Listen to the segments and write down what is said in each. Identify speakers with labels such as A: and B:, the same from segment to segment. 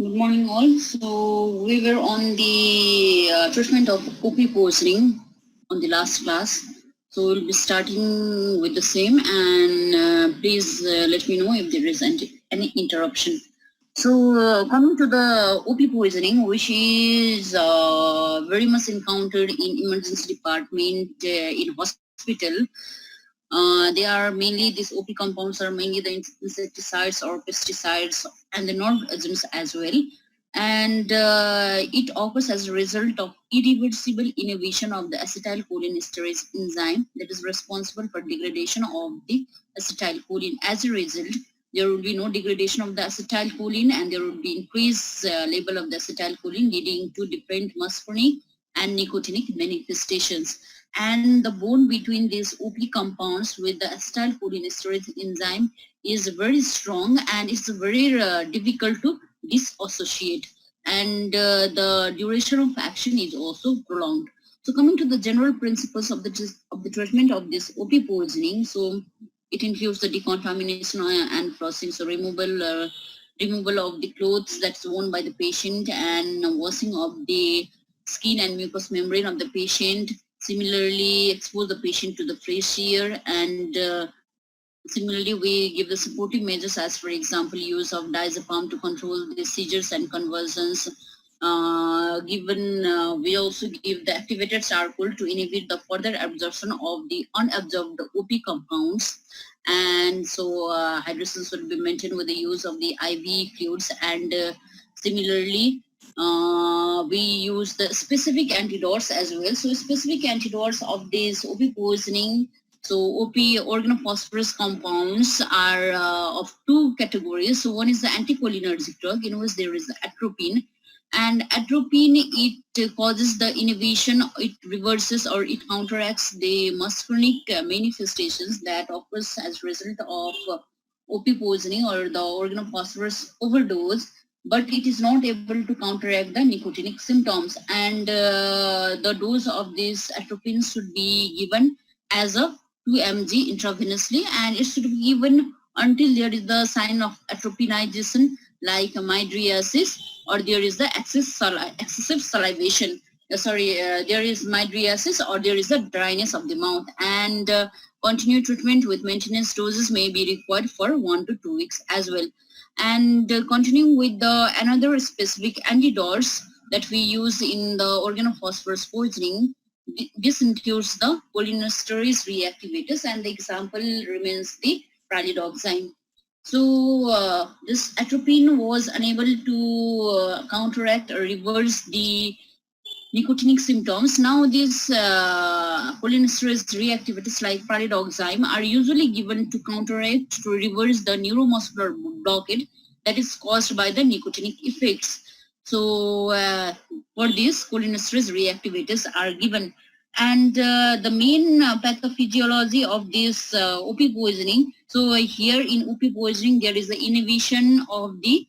A: Good morning, all. So we were on the treatment of OP poisoning on the last class. So we'll be starting with the same, and please let me know if there is any interruption. So coming to the OP poisoning, which is very much encountered in emergency department in hospital. They are mainly, these OP compounds are mainly the insecticides or pesticides and the non-agents as well. And it occurs as a result of irreversible inhibition of the acetylcholinesterase enzyme that is responsible for degradation of the acetylcholine. As a result, there will be no degradation of the acetylcholine, and there will be increased level of the acetylcholine, leading to different muscarinic and nicotinic manifestations. And the bond between these OP compounds with the acetylcholinesterase enzyme is very strong, and it's very difficult to dissociate, and the duration of action is also prolonged. So coming to the general principles of the treatment of this OP poisoning, so it includes the decontamination and flushing, so removal of the clothes that's worn by the patient, and washing of the skin and mucous membrane of the patient. Similarly, expose the patient to the fresh air, and similarly, we give the supportive measures, as for example, use of diazepam to control the seizures and convulsions. We also give the activated charcoal to inhibit the further absorption of the unabsorbed OP compounds. And so hydration should be maintained with the use of the IV fluids, and similarly, we use the specific antidotes as well. So specific antidotes of this OP poisoning, so OP organophosphorus compounds are of two categories. So one is the anticholinergic drug, in which there is the atropine. And atropine, it causes the inhibition, it reverses or it counteracts the muscarinic manifestations that occurs as a result of OP poisoning or the organophosphorus overdose, but it is not able to counteract the nicotinic symptoms. And the dose of this atropine should be given as a 2 mg intravenously, and it should be given until there is the sign of atropinization, like mydriasis, or there is the excessive salivation. There is mydriasis, or there is a dryness of the mouth. And continued treatment with maintenance doses may be required for 1 to 2 weeks as well. And continuing with the another specific antidotes that we use in the organophosphorus poisoning, this includes the cholinesterase reactivators, and the example remains the pralidoxime. So this atropine was unable to counteract or reverse the nicotinic symptoms. Now these cholinesterase reactivators like pralidoxime are usually given to counteract, to reverse the neuromuscular blockade that is caused by the nicotinic effects. So for this, cholinesterase reactivators are given. And the main pathophysiology of this OP poisoning, so here in OP poisoning there is the inhibition of the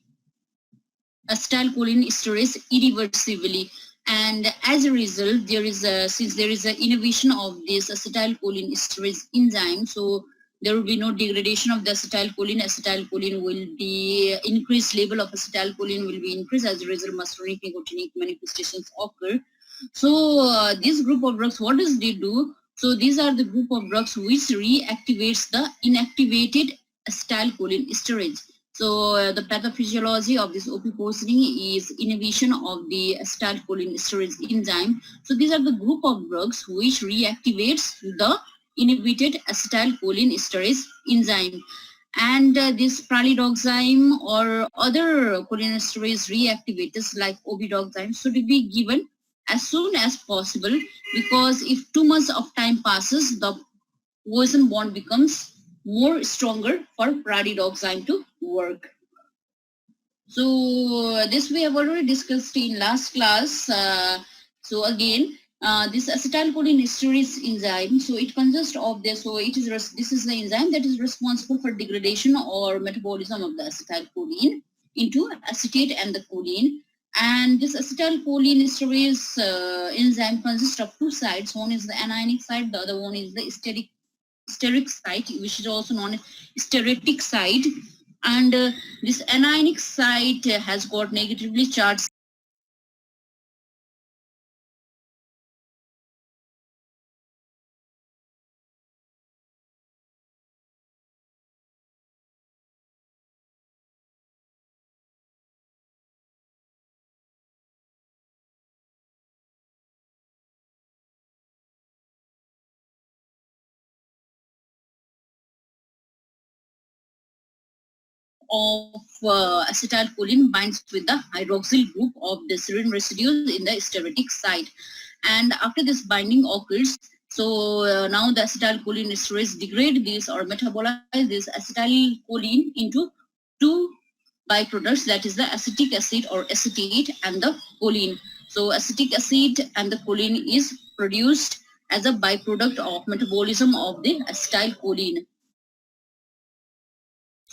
A: acetylcholinesterase irreversibly, and as a result there is since there is an inhibition of this acetylcholinesterase enzyme, so there will be no degradation of the acetylcholine will be increased, level of acetylcholine will be increased. As a result, muscarinic nicotinic manifestations occur. So this group of drugs, what does they do? So these are the group of drugs which reactivates the inactivated acetylcholinesterase. So the pathophysiology of this OP poisoning is inhibition of the acetylcholinesterase enzyme. So these are the group of drugs which reactivates the inhibited acetylcholinesterase enzyme. And this pralidoxime or other cholinesterase reactivators like obidoxime should be given as soon as possible, because if too much of time passes, the poison bond becomes more stronger for pralidoxime to work. So this we have already discussed in last class. So again, this acetylcholinesterase enzyme, so it consists of this. So it is this is the enzyme that is responsible for degradation or metabolism of the acetylcholine into acetate and the choline. And this acetylcholinesterase enzyme consists of two sides. One is the anionic side, the other one is the steric site, which is also known as steretic site. And this anionic site has got negatively charged of acetylcholine binds with the hydroxyl group of the serine residues in the stereotic site. And after this binding occurs, so now the acetylcholine esterase degrade this or metabolize this acetylcholine into two byproducts, that is the acetic acid or acetate and the choline. So acetic acid and the choline is produced as a byproduct of metabolism of the acetylcholine.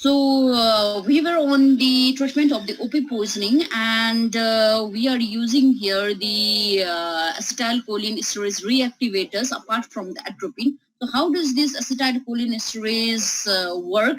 A: So we were on the treatment of the OP poisoning, and we are using here the acetylcholine esterase reactivators apart from the atropine. So how does this acetylcholine esterase work?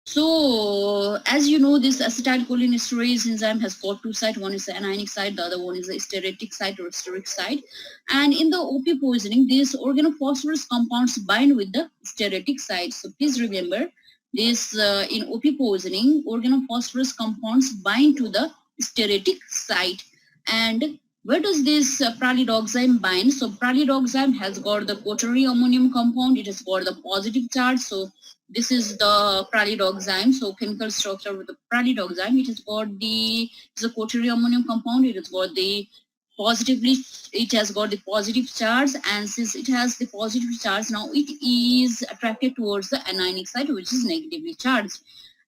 A: So, as you know, this acetylcholine esterase enzyme has got two sides. One is the anionic site, the other one is the stereotic site or steric site. And in the OP poisoning, these organophosphorus compounds bind with the stereotic site. So please remember, this in OP poisoning, organophosphorus compounds bind to the stereotic site. And where does this pralidoxime bind? So pralidoxime has got the quaternary ammonium compound. It has got the positive charge. So this is the pralidoxime. So chemical structure with the pralidoxime, it has got the, it's a quaternary ammonium compound. It has got the positively, it has got the positive charge, and since it has the positive charge, now it is attracted towards the anionic site, which is negatively charged.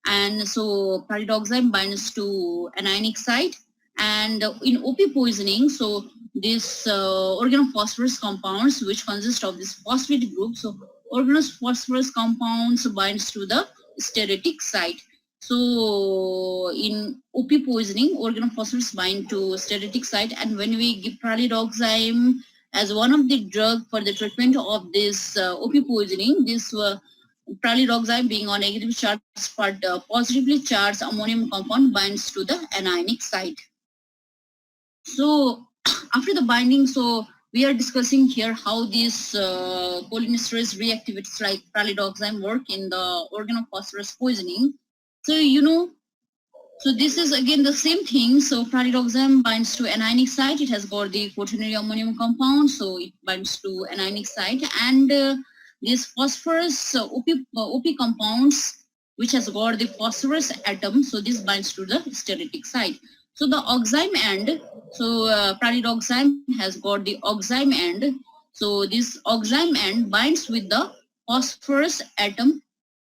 A: And so pralidoxime binds to anionic site. And in OP poisoning, so this organophosphorus compounds, which consist of this phosphate group, so organophosphorus compounds binds to the stereotic site. So in OP poisoning, organophosphorus bind to stereotic site, and when we give pralidoxime as one of the drug for the treatment of this OP poisoning, this pralidoxime being on negative charge but positively charged ammonium compound binds to the anionic site. So after the binding, so we are discussing here how these cholinesterase reactivities like pralidoxime work in the organophosphorus poisoning. So you know, so this is again the same thing. So pralidoxime binds to anionic site. It has got the quaternary ammonium compound, so it binds to anionic site. And these phosphorus OP compounds, which has got the phosphorus atom, so this binds to the stereotic site. So the oxime end, so pralidoxime has got the oxime end. So this oxime end binds with the phosphorus atom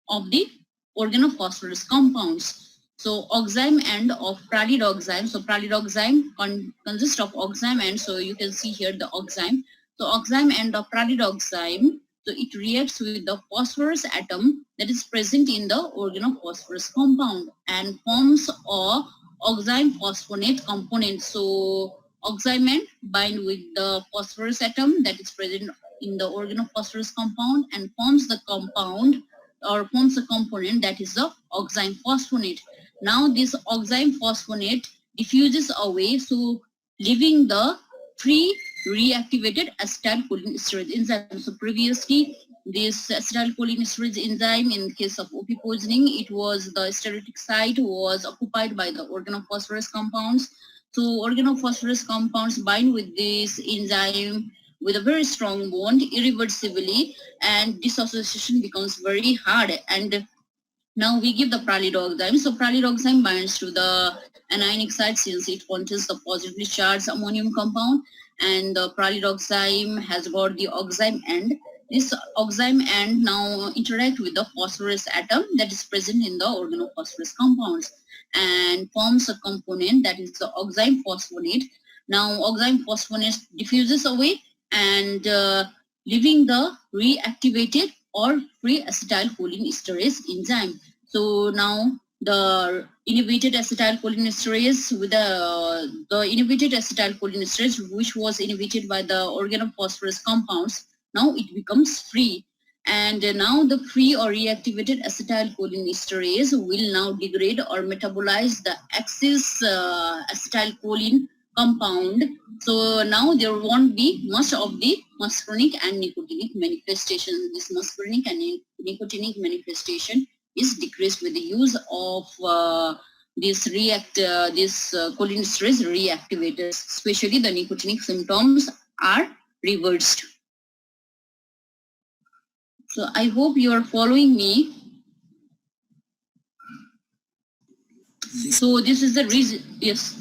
A: of the organophosphorus compounds. So oxime end of pralidoxime. So pralidoxime consists of oxime end. So you can see here the oxime. So oxime end of pralidoxime. So it reacts with the phosphorus atom that is present in the organophosphorus compound and forms a oxime phosphonate component. So oxime end bind with the phosphorus atom that is present in the organophosphorus compound and forms the compound or forms a component that is the oxime phosphonate. Now this oxime phosphonate diffuses away, so leaving the free reactivated acetylcholinesterase enzyme. So previously this acetylcholinesterase enzyme in case of OP poisoning, it was the stereotic site was occupied by the organophosphorus compounds. So organophosphorus compounds bind with this enzyme with a very strong bond irreversibly, and dissociation becomes very hard. And now we give the pralidoxime. So pralidoxime binds to the anionic site since it contains the positively charged ammonium compound, and the pralidoxime has got the oxime end. This oxime end now interact with the phosphorus atom that is present in the organophosphorus compounds and forms a component that is the oxime phosphonate. Now oxime phosphonate diffuses away and leaving the reactivated or free acetylcholinesterase enzyme. So now the inhibited acetylcholinesterase with the inhibited acetylcholinesterase, which was inhibited by the organophosphorus compounds, now it becomes free. And now the free or reactivated acetylcholinesterase will now degrade or metabolize the excess acetylcholine compound. So now there won't be much of the muscarinic and nicotinic manifestation. This muscarinic and nicotinic manifestation is decreased with the use of this cholinesterase reactivators. Especially the nicotinic symptoms are reversed. So I hope you are following me. So this is the reason. Yes.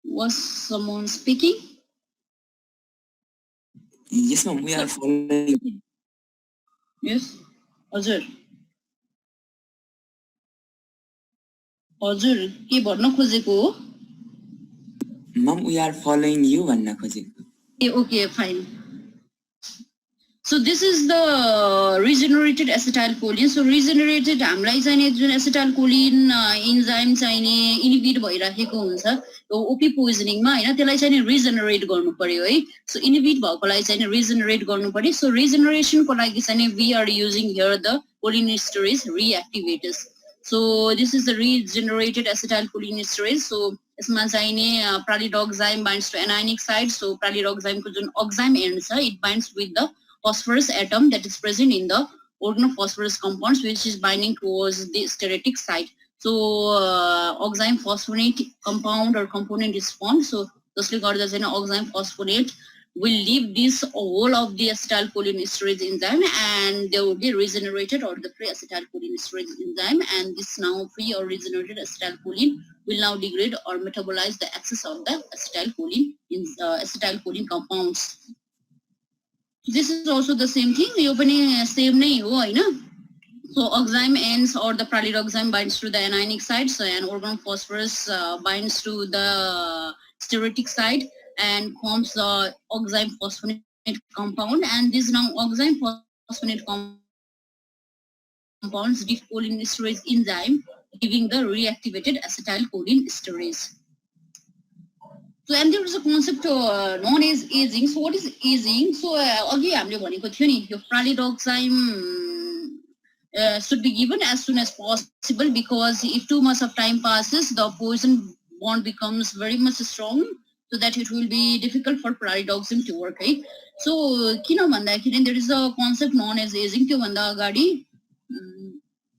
A: Was someone speaking?
B: Yes, ma'am. We are following.
A: Yes. Hazur. हजुर के भन्न खोजेको हो?
B: Ma'am, we are following you भन्न खोजेको.
A: Okay, fine. So this is the regenerated acetylcholine. So regenerated हामीलाई चाहिने जुन acetylcholine enzyme चाहिने inhibit भइराखेको हुन्छ ओपी पोइजनिङमा हैन त्यसलाई चाहिँ रिजेनरेट गर्नु पर्यो है. सो इनहिबिट भएकोलाई चाहिँ रिजेनरेट गर्नु पर्यो. सो रिजेनरेसनको लागि चाहिँ we are using here the cholinesterase reactivators. So this is the regenerated acetylcholinesterase. So यसमा चाहिने pralidoxime binds to anionic side. So pralidoxime को जुन oxime end छ it binds with the phosphorus atom that is present in the organophosphorus compounds, which is binding towards the stereotic side. So oxime phosphonate compound or component is formed. So जसले गर्दा चाहिँ oxime phosphonate will leave this whole of the acetylcholinesterase enzyme and they will be regenerated or the free acetylcholinesterase enzyme, and this now free or regenerated acetylcholine will now degrade or metabolize the excess of the acetylcholine compounds. This is also the same thing. यो पनि same नै हो हैन. So oxime ends or the pralidoxime binds to the anionic side, so and organophosphorus binds to the stereotic side and forms the oxime phosphonate compound, and this now oxime phosphonate compounds cholinesterase enzyme giving the reactivated acetylcholinesterase. So and there is a concept known as aging. So what is aging? So अघि हामीले भनेको थियो नि यो pralidoxime should be given as soon as possible, because if too much of time passes the poison bond becomes very much strong, so that it will be difficult for pralidoxime to work, right? So किन भन्दाखेरि there is a concept known as aging. त्यो भन्दा अगाडि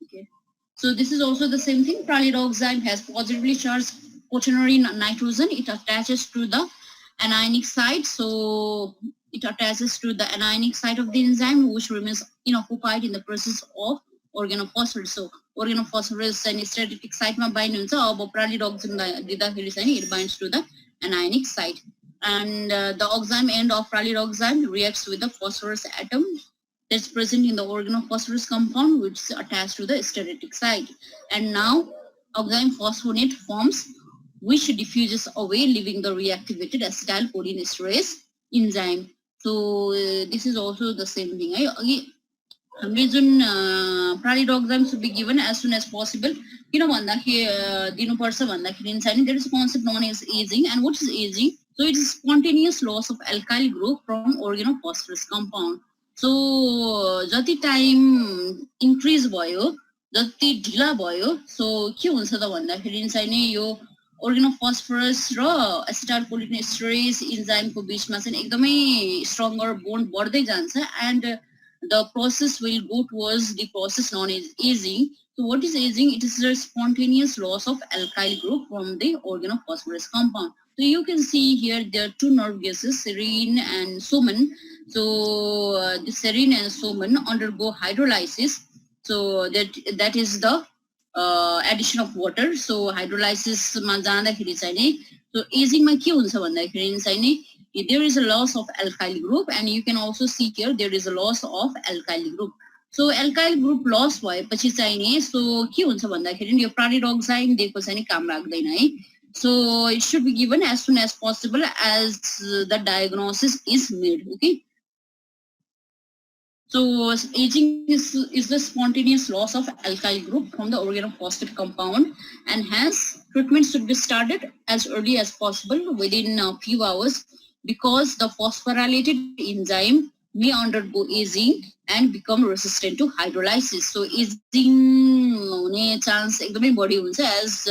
A: okay. So this is also the same thing. Pralidoxime has positively charged quaternary nitrogen. It attaches to the anionic side. So it attaches to the anionic side of the enzyme, which remains inoccupied in the process of organophosphorus. So organophosphorus and stereotic side ma bind huncha. अब pralidoxime दिँदाखेरि चाहिँ it binds to the anionic side, and the oxime end of pralidoxime reacts with the phosphorus atom that's present in the organophosphorus compound, which is attached to the stereotic side, and now oxime phosphonate forms, which diffuses away, leaving the reactivated acetylcholinesterase enzyme. So this is also the same thing. हामीले जुन pralidoxime should be given as soon as possible. किन भन्दाखेरि दिनुपर्छ भन्दाखेरि चाहिँ there is a concept known as aging. And what is aging? So it is spontaneous loss of alkyl group from organophosphorus compound. So जति time increase भयो जति ढिला भयो सो के हुन्छ त भन्दाखेरि चाहिँ नि यो organophosphorus र acetylcholinesterase enzyme को बीचमा चाहिँ एकदमै stronger bond बढ्दै जान्छ, and the process will go towards the process known as aging. So what is aging? It is a spontaneous loss of alkyl group from the organophosphorus compound. So you can see here there are two nerve gases, serine and soman. So the serine and soman undergo hydrolysis. So that is the addition of water. So hydrolysis मा जाँदाखेरि चाहिँ नि so aging मा के हुन्छ भन्दाखेरि चाहिँ नि there is a loss of alkyl group, and you can also see here there is a loss of alkyl group. So alkyl group loss भएपछि चाहिँ नि so के हुन्छ भन्दाखेरि यो pralidoxime दिएको चाहिँ नि काम लाग्दैन है. So it should be given as soon as possible as the diagnosis is made. Okay. So aging is the spontaneous loss of alkyl group from the organophosphate compound, and hence treatment should be started as early as possible within a few hours. because the phosphorylated enzyme may undergo aging and become resistant to hydrolysis. So aging chance एकदमै बढी हुन्छ as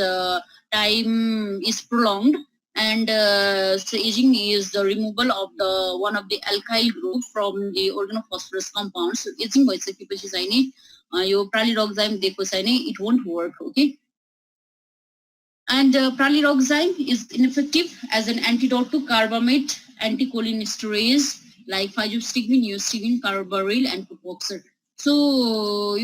A: time is prolonged, and so aging is the removal of the one of the alkyl group from the organophosphorus compounds. So aging भइसकेपछि चाहिँ नि यो pralidoxime दिएको चाहिँ नि it won't work. Okay. And pralidoxime is ineffective as an antidote to carbamate, anticholinesterase like physostigmine, neostigmine, carbaryl, and propoxyl. So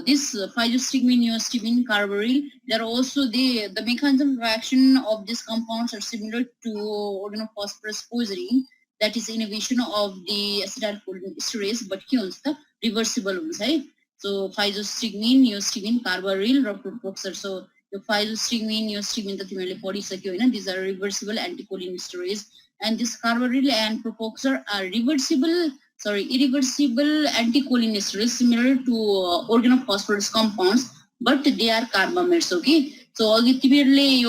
A: this physostigmine, neostigmine, carbaryl, they're also the mechanism of action of these compounds are similar to organophosphorus poisoning, that is inhibition of the acetylcholinesterase, but here the reversible ones, right? So physostigmine, neostigmine, carbaryl, or propoxyl. So the physostigmine, neostigmine that you may these are reversible anticholinesterase, and this carbaryl and propoxyl are irreversible anticholinesterase similar to organophosphorus compounds, but they are carbamates. Okay, so ultimately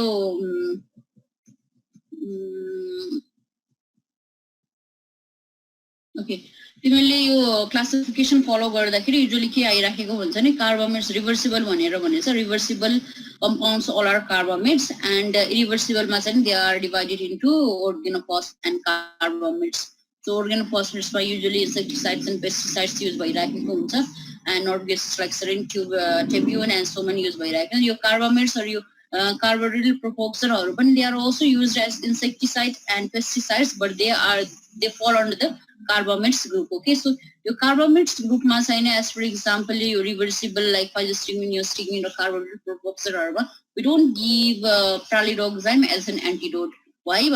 A: okay. तिमीले यो classification फलो गर्दाखेरि usually के आइराखेको हुन्छ नि carbamates reversible भनेर भनेछ reversible compounds all are carbamates, and irreversible they are divided into organophosphates and carbamates. So organophosphates by usually insecticides and pesticides used by huncha, and not gases like sarin tube, tebune and so many used by your carbamates or your carbaryl propoxyl, but they are also used as insecticides and pesticides, but they fall under the carbamates group. Okay, so your carbamates group as for example your reversible like physostigmine, neostigmine, or carbaryl propoxyl, we don't give pralidoxime as an antidote. Why?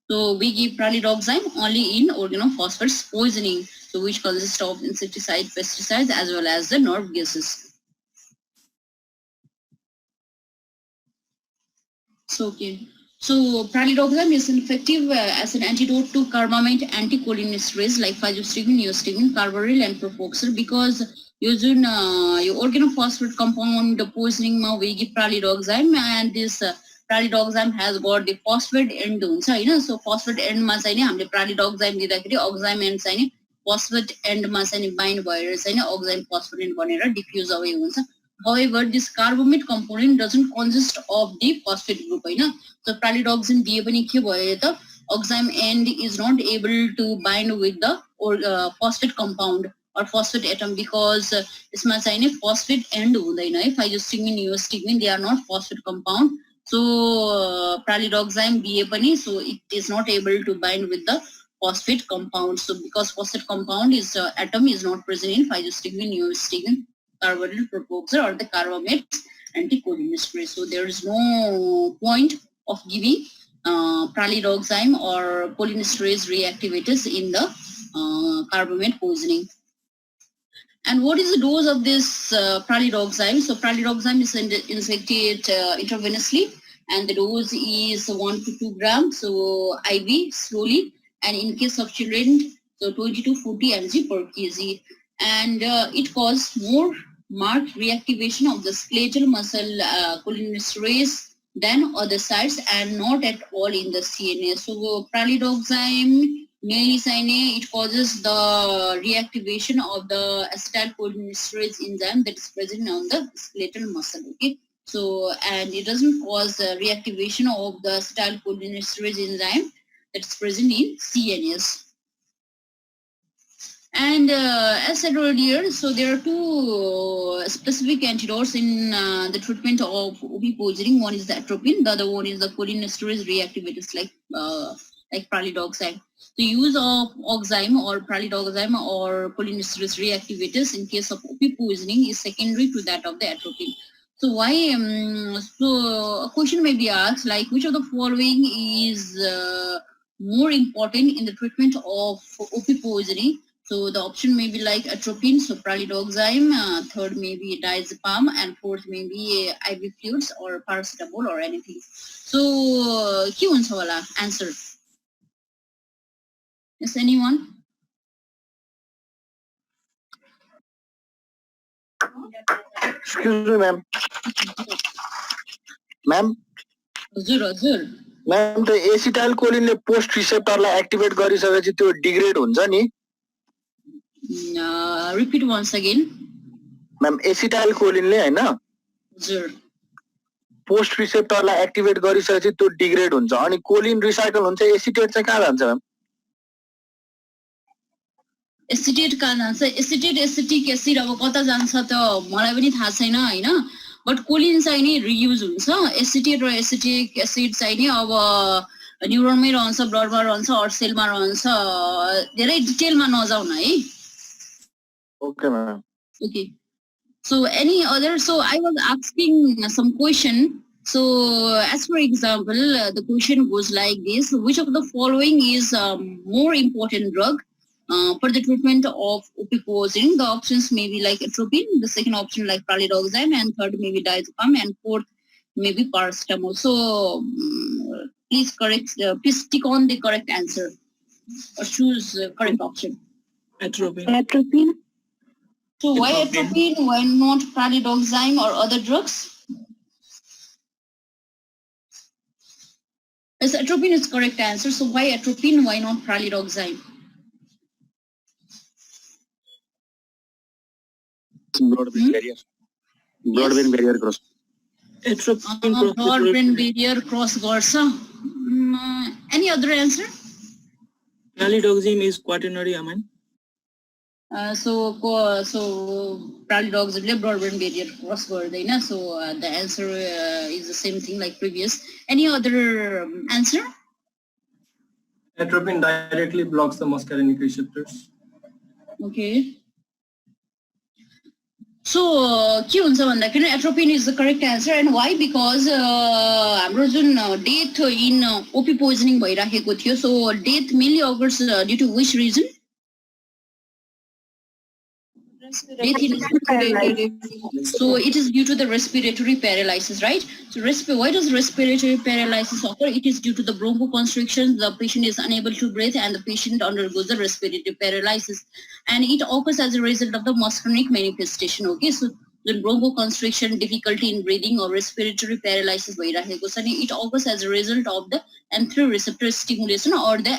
A: So we give pralidoxime only in organophosphorus poisoning, so which consists of insecticides, pesticides, as well as the nerve gases. So okay. So pralidoxime is effective as an antidote to carbamate, anticholinesterase like physostigmine, neostigmine, carbaryl, and propoxyl, because using your organophosphate compound poisoning we give pralidoxime, and this pralidoxime has got the phosphate end हुन्छ so phosphate end मा चाहिँ नि हामीले pralidoxime दिँदाखेरि oxime end चाहिँ नि phosphate end मा चाहिँ नि bind भएर चाहिँ नि oxime phosphate end बनेर diffuse away हुन्छ. However, this carbamate component doesn't consist of the phosphate group. So pralidoxime दिए पनि के भयो त oxime end is not able to bind with the phosphate compound or phosphate atom, because यसमा चाहिँ नि phosphate end हुँदैन है. Physostigmine, neostigmine, they are not phosphate compound. So pralidoxime दिए पनि, so it is not able to bind with the phosphate compound. So because phosphate compound is atom is not present in physostigmine, neostigmine, carbaryl propoxyl, or the carbamates anticholinesterase. So there is no point of giving pralidoxime or cholinesterase reactivators in the carbamate poisoning. And what is the dose of this pralidoxime? So pralidoxime is injected intravenously, and the dose is 1 to 2 grams, so IV slowly, and in case of children, so 20 to 40 mg per kg. And it causes more marked reactivation of the skeletal muscle cholinesterase than other sites, and not at all in the CNS. So pralidoxime mainly it causes the reactivation of the acetylcholinesterase enzyme that is present on the skeletal muscle. Okay, so and it doesn't cause reactivation of the acetylcholinesterase enzyme that is present in CNS. And as said earlier, so there are two specific antidotes in the treatment of OP poisoning. One is the atropine, the other one is the cholinesterase reactivators like pralidoxime. The use of oxime or pralidoxime or cholinesterase reactivators in case of OP poisoning is secondary to that of the atropine. So why? So a question may be asked, like which of the following is more important in the treatment of OP poisoning? So the option may be like atropine, so pralidoxime, third may be diazepam, and fourth may be IV fluids or paracetamol or anything. So, ke huncha hola answer? Yes, anyone?
C: Excuse me, ma'am. Ma'am?
A: Hazur.
C: Ma'am त एसिटाइलकोलिनले post रिसेप्टरलाई activate गरिसकेपछि त्यो degrade हुन्छ नि
A: Repeat once again.
C: Ma'am एसिटाइलकोलिनले हैन
A: Sure.
C: Post रिसेप्टरलाई activate गरिसकेपछि त्यो degrade हुन्छ अनि Colin recycle हुन्छ एसिटेट चाहिँ कहाँ जान्छ म्याम
A: एसिटेट कहाँ जान्छ एसिटेट एसिटिक एसिड अब कता जान्छ त मलाई पनि थाहा छैन हैन बट कोलिन चाहिँ नि रियुज हुन्छ एसिटेट र एसिटिक एसिड चाहिँ नि अब न्युरोनमै रहन्छ ब्लडमा रहन्छ अर सेलमा रहन्छ धेरै डिटेलमा नजाऊ न है
C: okay ma'am
A: okay so any other so I was asking some question so as for example the question goes like this which of the following is more important drug for the treatment of OP poisoning the options may be like atropine the second option like pralidoxime and third may be diazepam and fourth may be paracetamol so please tick on the correct answer or choose correct option
D: Atropine.
A: So why atropine? Why not pralidoxime or other drugs? Yes, atropine is correct answer. So why atropine? Why not pralidoxime?
C: blood-brain barrier blood-brain barrier cross
A: Blood-brain barrier cross garcha. Any other answer?
D: Pralidoxime is quaternary amine.
A: So pralidoxime blood-brain barrier cross गर्दैन so the answer is the same thing like previous. Any other answer?
E: Atropine directly blocks the muscarinic receptors.
A: Okay. So के हुन्छ भन्दाखेरि atropine is the correct answer and why because हाम्रो जुन death in OP poisoning भइराखेको थियो so death mainly occurs due to which reason? So it is due to the respiratory paralysis, right? So why does respiratory paralysis occur? It is due to the bronchoconstriction. The patient is unable to breathe and the patient undergoes the respiratory paralysis. And it occurs as a result of the muscarinic manifestation, okay? So the bronchoconstriction, difficulty in breathing or respiratory paralysis, it occurs as a result of the M3 receptor stimulation or the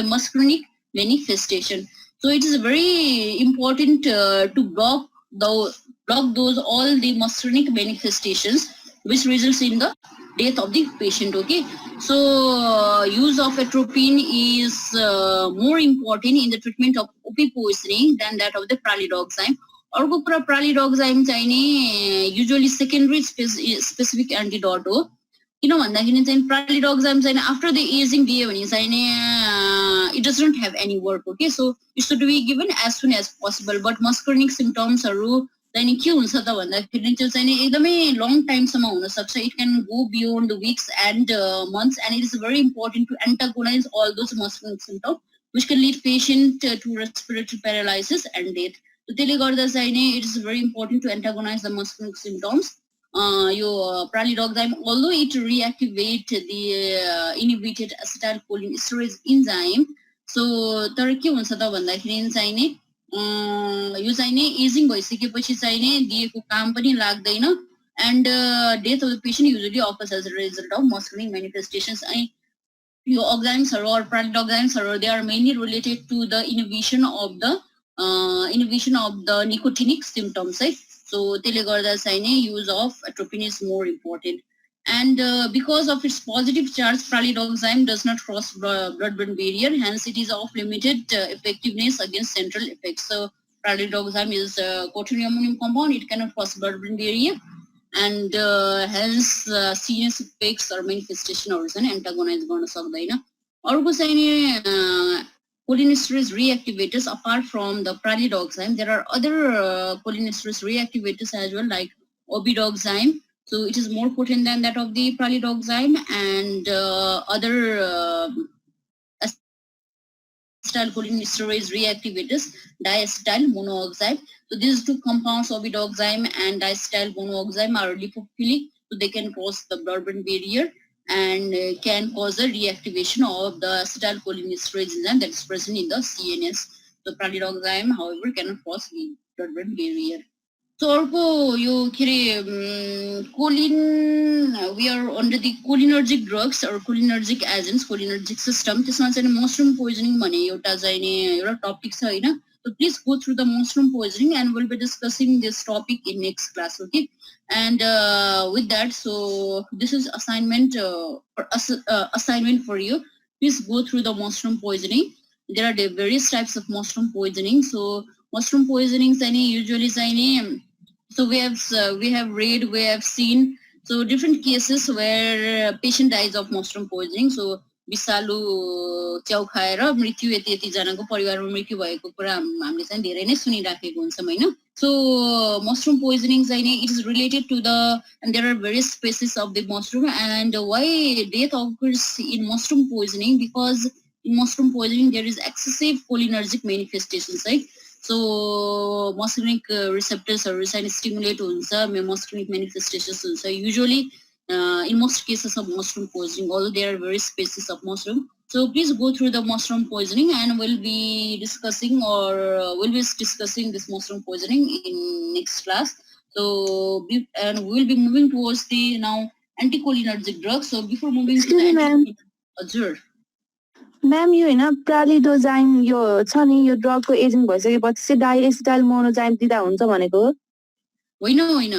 A: muscarinic manifestation. So it is very important to block those all the muscarinic manifestations which results in the death of the patient. Okay, so use of atropine is more important in the treatment of OP poisoning than that of the pralidoxime. अर्को कुरा pralidoxime चाहिँ नि usually secondary specific antidote हो किन भन्दाखेरि चाहिँ pralidoxime चाहिँ after the aging दियो भने चाहिँ नि it doesn't have any work okay so it should be given as soon as possible but muscarinic symptoms हरू चाहिँ नि के हुन्छ त भन्दाखेरि त्यो चाहिँ नि एकदमै long time सम्म हुन सक्छ it can go beyond weeks and months and it is very important to antagonize all those muscarinic symptoms which can lead patient to respiratory paralysis and death so त्यसले गर्दा चाहिँ नि it is very important to antagonize the muscarinic symptoms your pralidoxime although it reactivate the inhibited acetylcholinesterase enzyme so तर के हुन्छ त भन्दाखेरि चाहिँ नि यो चाहिँ नि एजिङ भइसकेपछि चाहिँ नि दिएको काम पनि लाग्दैन and death of the patient usually occurs as a result of muscarinic manifestations अनि यो oxymes or pralidoxymes they are mainly related to the inhibition of the nicotinic symptoms right so त्यसले गर्दा चाहिँ नि use of atropine is more important and because of its positive charge pralidoxime does not cross blood-brain barrier hence it is of limited effectiveness against central effects so pralidoxime is a quaternary ammonium compound it cannot cross blood-brain barrier and hence CNS effects or manifestation or antagonize गर्न सक्दैन अर्को चाहिँ नि cholinesterase reactivators apart from the pralidoxime there are other cholinesterase reactivators as well like obidoxime so it is more potent than that of the pralidoxime and other acetylcholinesterase reactivators diacetyl monoxide so these two compounds obidoxime and diacetyl monoxide are lipophilic so they can cross the blood-brain barrier and can cause a reactivation of the acetylcholinesterase enzyme that is present in the CNS. So pralidoxime, however, cannot cross the blood-brain barrier. So अर्को यो के अरे choline, we are under the cholinergic drugs or cholinergic agents, cholinergic system. त्यसमा चाहिँ mushroom poisoning भन्ने एउटा चाहिँ नि एउटा topic छ हैन. So please go through the mushroom poisoning and we'll be discussing this topic in next class, okay? And with that, so this is assignment assignment for you. Please go through the mushroom poisoning. There are the various types of mushroom poisoning. So mushroom poisoning usually so we have read, we have seen so different cases where patient dies of mushroom poisoning. So विषालु च्याउ खाएर मृत्यु यति यति जनाको परिवारमा मृत्यु भएको कुरा हामीले चाहिँ धेरै नै सुनिराखेको हुन्छौँ हैन. So mushroom poisoning it is related to the, and there are various species of the mushroom, and why death occurs in mushroom poisoning, because in mushroom poisoning there is excessive cholinergic manifestations, right? So muscarinic receptors or stimulate muscarinic manifestations usually in most cases of mushroom poisoning, although there are various species of mushroom. So please go through the mushroom poisoning, and we'll be discussing this mushroom poisoning in next class. So and we'll be moving towards the now anticholinergic drugs. So before moving to the
F: Azure. Ma'am, you pralidozyme यो छ नि यो drug को agent भइसकेपछि चाहिँ डाइएसिटाइल मोनोजाइम दिदा हुन्छ भनेको
A: होइन होइन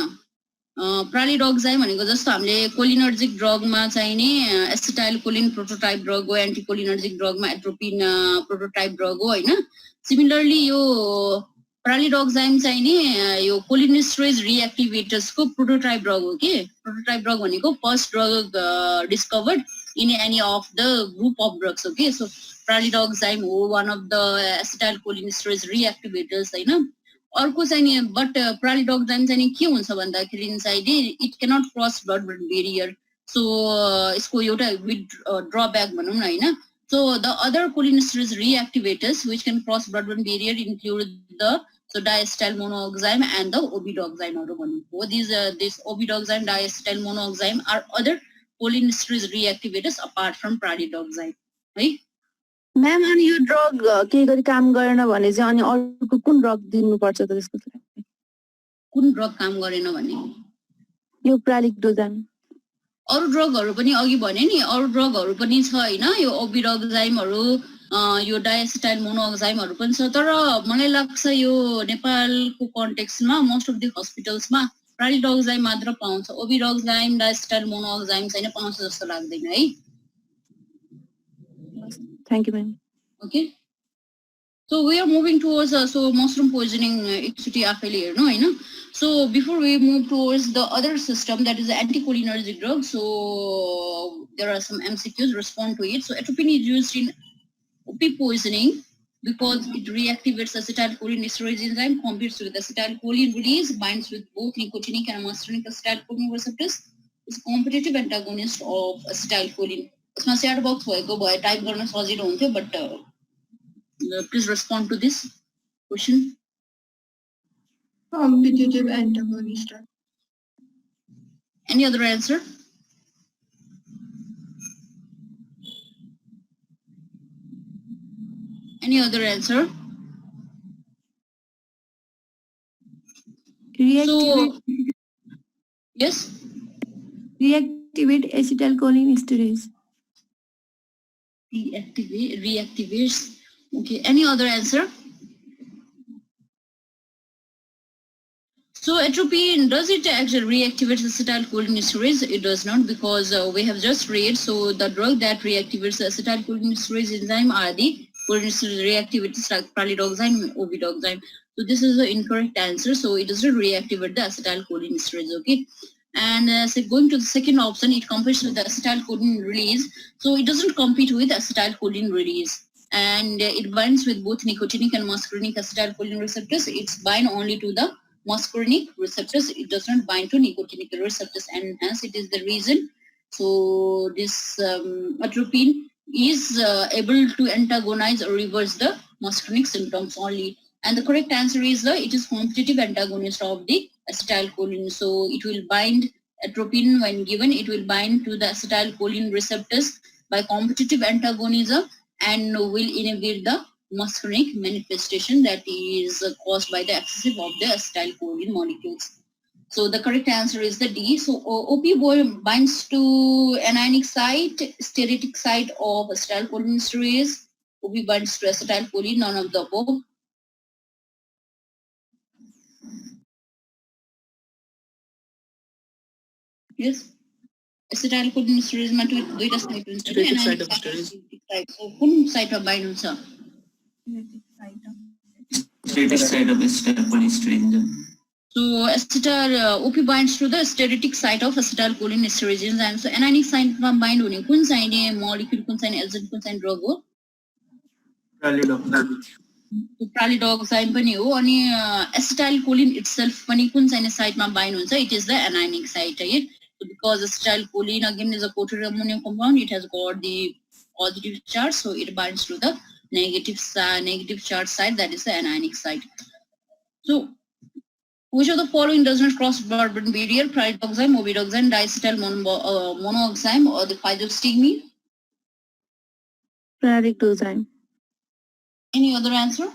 A: प्रालिडोक्साइम भनेको जस्तो हामीले कोलिनर्जिक ड्रगमा चाहिँ नि एसिटाइल कोलिन प्रोटोटाइप ड्रग हो, एन्टिकोलिनर्जिक ड्रगमा एट्रोपिन प्रोटोटाइप ड्रग हो हैन. सिमिलरली यो प्रालिडोक्साइम चाहिँ नि यो कोलिनेस्टरेज रिएक्टिवेटर्स को प्रोटोटाइप ड्रग हो के. प्रोटोटाइप ड्रग भनेको first drug discovered in any of the group of drugs, okay? So pralidoxime हो one of the acetylcholinesterase reactivators हैन. अर्को चाहिँ नि बट प्रालिडोक्साइम चाहिँ नि के हुन्छ भन्दाखेरि inside it cannot cross blood brain barrier. So यसको एउटा ड्रब्याक भनौँ न हैन. So the other cholinesterase reactivators which can cross blood-brain barrier include the diacetyl monoxime and the obidoxime. These obidoxime, diacetyl monoxime are other cholinesterase reactivators apart from pralidoxime, right?
F: Ma'am, अनि यो drug के गरी काम गरेन भने चाहिँ अनि अर्को कुन ड्रग दिनुपर्छ त त्यसको लागि?
A: कुन ड्रग काम गरेन भने
F: यो प्रालिडोक्साइम
A: अरु ड्रगहरु पनि अघि भने नि अरु ड्रगहरु पनि छ हैन. यो ओबिडोक्साइमहरु यो डायसिटाइल मोनोक्साइमहरु पनि छ. तर मलाई लाग्छ यो नेपालको कन्टेक्स्टमा मोस्ट अफ द हस्पिटल्समा प्रालिडोक्साइम मात्र पाउँछ. ओबिडोक्साइम डायसिटाइल मोनोक्साइम चाहिँ पाउँछ जस्तो लाग्दैन है.
F: Thank you, ma'am.
A: Okay. So we are moving towards so mushroom poisoning एकचोटि आफैले हेर्नु हैन. So before we move towards the other system, that is the anticholinergic drug, so there are some MCQs, respond to it. So atropine is used in opioid poisoning because it reactivates acetylcholinesterase enzyme, competes with acetylcholine release, binds with both nicotinic and muscarinic acetylcholine receptors, is competitive antagonist of acetylcholine. यसमा set बक्स भएको भए type गर्न सजिलो हुन्थ्यो, but please respond to this question.
G: Competitive antagonist.
A: Any other answer? Any other answer?
F: Reactivate.
A: So, yes?
F: Reactivate acetylcholinesterase.
A: Reactivates. Okay, any other answer? So atropine, does it actually reactivate acetylcholinesterase? It does not, because we have just read, so the drug that reactivates the acetylcholinesterase enzyme are the cholinesterase reactivators like pralidoxime and obidoxime. So this is the incorrect answer. So it doesn't reactivate the acetylcholinesterase, okay? And so going to the second option, it competes with the acetylcholine release. So it doesn't compete with acetylcholine release. And it binds with both nicotinic and muscarinic acetylcholine receptors. It's bind only to the muscarinic receptors. It does not bind to nicotinic receptors, and hence it is the reason. So this atropine is able to antagonize or reverse the muscarinic symptoms only. And the correct answer is it is competitive antagonist of the acetylcholine. So it will bind atropine when given. It will bind to the acetylcholine receptors by competitive antagonism and will inhibit the muscarinic manifestation that is caused by the excessive of the acetylcholine molecules. So the correct answer is the D. So OP binds to anionic site, stereotic site of acetylcholinesterase. OP binds to acetylcholine, none of the above. Yes. Acetylcholinesterase मा दुईटा site हुन्छ
D: Stereotic site
A: anionic
D: of steroids.
A: site. So कुन साइटमा bind हुन्छ?
B: Stereotic site of acetylcholine.
A: So OP binds to the stereotic site of acetylcholinesterase and so anionic site मा bind हुने कुन चाहिने molecule कुन चाहिने agent कुन चाहिने drug हो? Pralidoxime पनि हो अनि acetylcholine itself पनि कुन चाहिने site मा bind हुन्छ? It is the anionic site, right? So because acetylcholine again is a coated ammonium compound, it has got the positive charge, so it binds to the negative charge site, that is the anionic site. So which of the following does not cross blood-brain barrier? Pralidoxime, obidoxime, diacetyl monoxime, or the physostigmine?
F: Pralidoxime.
A: Any other answer?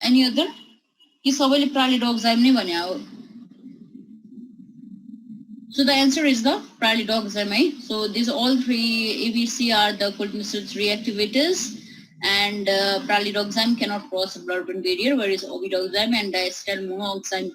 A: Any other? कि सबैले pralidoxime नै भने हो. So the answer is the pralidoxime. So these all three ABC are the cholinesterase reactivators, and pralidoxime cannot cross the blood-brain barrier, whereas obidoxime and diacetyl monoxime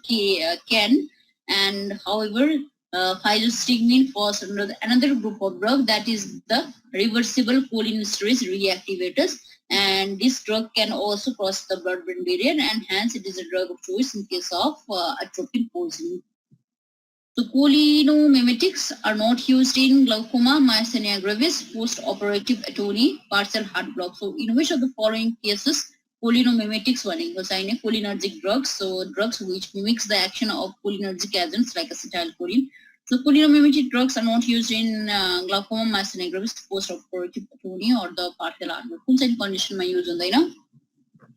A: can. And however, physostigmine falls under another group of drug, that is the reversible cholinesterase reactivators, and this drug can also cross the blood-brain barrier, and hence it is a drug of choice in case of atropine poisoning. So cholinomimetics are not used in glaucoma, myasthenia gravis, post-operative atony, partial heart block. So in which of the following cases cholinomimetics भनेको चाहिने cholinergic drugs, so drugs which mimics the action of cholinergic agents like acetylcholine. So cholinomimetic drugs are not used in glaucoma, myasthenia gravis, post-operative atony or the partial heart block. कुन चाहिँ condition मा use हुँदैन?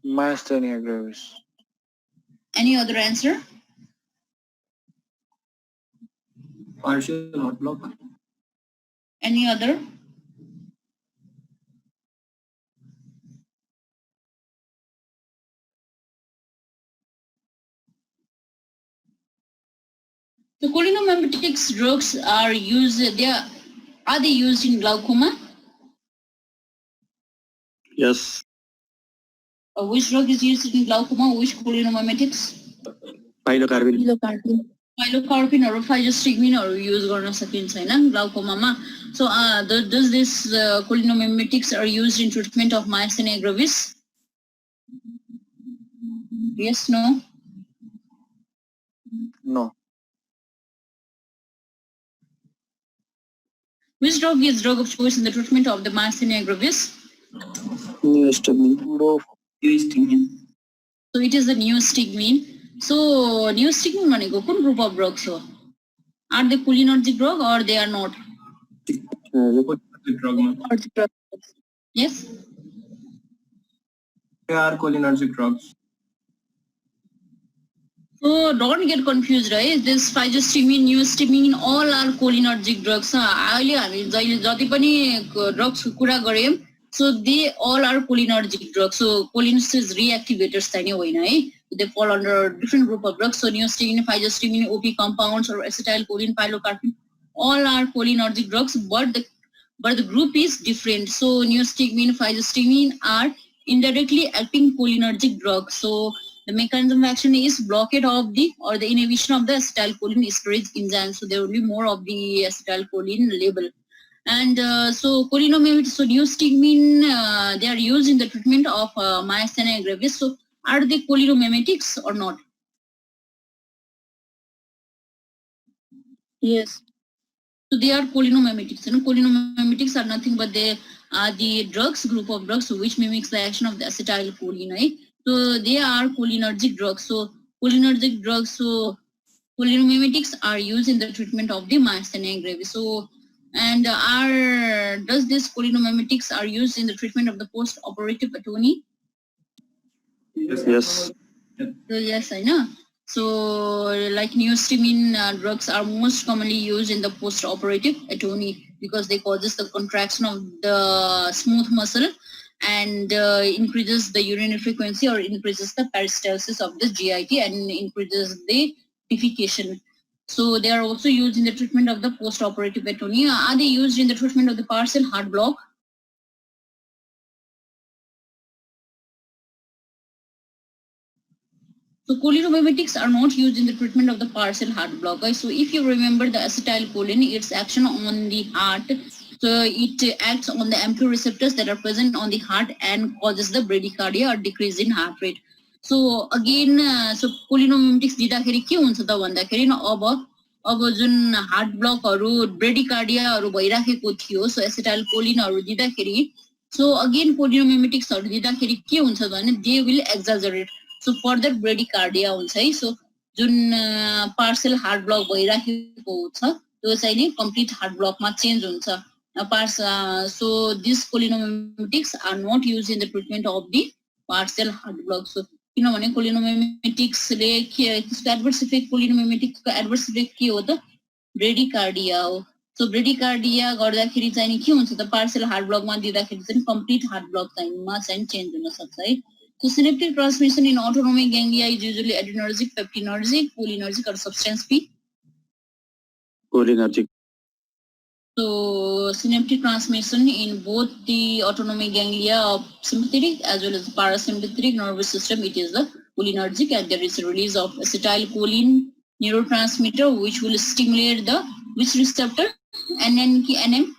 C: Myasthenia gravis.
A: Any other answer?
E: Partial heart block.
A: Any other? The cholinomimetics drugs are used. Are they used in glaucoma?
G: Yes.
A: Which drug is used in glaucoma? Which cholinomimetics?
G: Pilocarpine.
A: Pilocarpine or physostigmine or use गर्न सकिन्छ हैन glaucoma. So does this cholinomimetics are used in treatment of myasthenia gravis? Yes, no?
C: No.
A: Which drug is drug of choice in the treatment of the myasthenia gravis?
G: Neostigmine.
A: So it is the neostigmine. So neostigmine भनेको कुन group of drugs हो? Are they cholinergic drug or they are not?
E: Drug.
A: Yes?
E: They are cholinergic drugs.
A: So don't get confused, right? This physostigmine, neostigmine, all are cholinergic drugs. अहिले हामी जति पनि drugs को कुरा गर्यौं, so they all are cholinergic drugs. So cholinesterase reactivators चाहिँ होइन है. They fall under different group of drugs. So neostigmine, physostigmine, OP compounds or acetylcholine, pilocarpine, all are cholinergic drugs, but the group is different. So neostigmine, physostigmine are indirectly acting cholinergic drugs. So the mechanism of action is blockade of the or the inhibition of the acetylcholinesterase enzyme. So there will be more of the acetylcholine label. And so cholinomimetics, so neostigmine, they are used in the treatment of myasthenia gravis. So are they cholinomimetics or not?
F: Yes.
A: So they are cholinomimetics. And cholinomimetics are nothing but they are the drugs, group of drugs which mimics the action of the acetylcholine. Right? So they are cholinergic drugs. So cholinergic drugs, so cholinomimetics are used in the treatment of the myasthenia gravis. So and does this cholinomimetics are used in the treatment of the post-operative atony?
G: Yes.
A: So yes, I know. So like neostimine drugs are most commonly used in the post-operative atony because they causes the contraction of the smooth muscle and increases the urinary frequency or increases the peristalsis of the GIT and increases the defecation. So they are also used in the treatment of the post-operative atony. Are they used in the treatment of the partial heart block? So cholinomimetics are not used in the treatment of the partial heart block. So if you remember the acetylcholine, its action on the heart, so it acts on the M2 receptors that are present on the heart and causes the bradycardia or decrease in heart rate. So again, so cholinomimetics दिँदाखेरि के हुन्छ त भन्दाखेरि न अब जुन heart ब्लकहरू ब्रेडिकार्डियाहरू भइराखेको थियो सो एसिटाइलकोलिनहरू दिँदाखेरि सो अगेन कोलिनोमिमेटिक्सहरू दिँदाखेरि के हुन्छ भने they will exaggerate so further bradycardia हुन्छ है सो जुन पार्सल हार्ट ब्लक भइराखेको हुन्छ त्यो चाहिँ नि कम्प्लिट हार्ट ब्लकमा चेन्ज हुन्छ so these cholinomimetics are not used in the treatment of the partial heart block. So किनभने कोलिनोमिमेटिक्सले के त्यसको एडभर्स इफेक्ट कोलिनोमिमेटिक्सको एडभर्स इफेक्ट के हो त ब्रेडिकार्डिया हो सो ब्रेडिकार्डिया गर्दाखेरि चाहिँ नि के हुन्छ त पार्शियल हार्ट ब्लकमा दिँदाखेरि चाहिँ कम्प्लिट हार्ट ब्लक चाहिँ चेन्ज हुन सक्छ है So synaptic transmission in autonomic ganglia is usually adrenergic, peptinergic, cholinergic or substance P.
G: Cholinergic.
A: So synaptic transmission in both the autonomic ganglia of sympathetic as well as the parasympathetic nervous system, it is the cholinergic, and there is a release of acetylcholine neurotransmitter which will stimulate the which receptor NM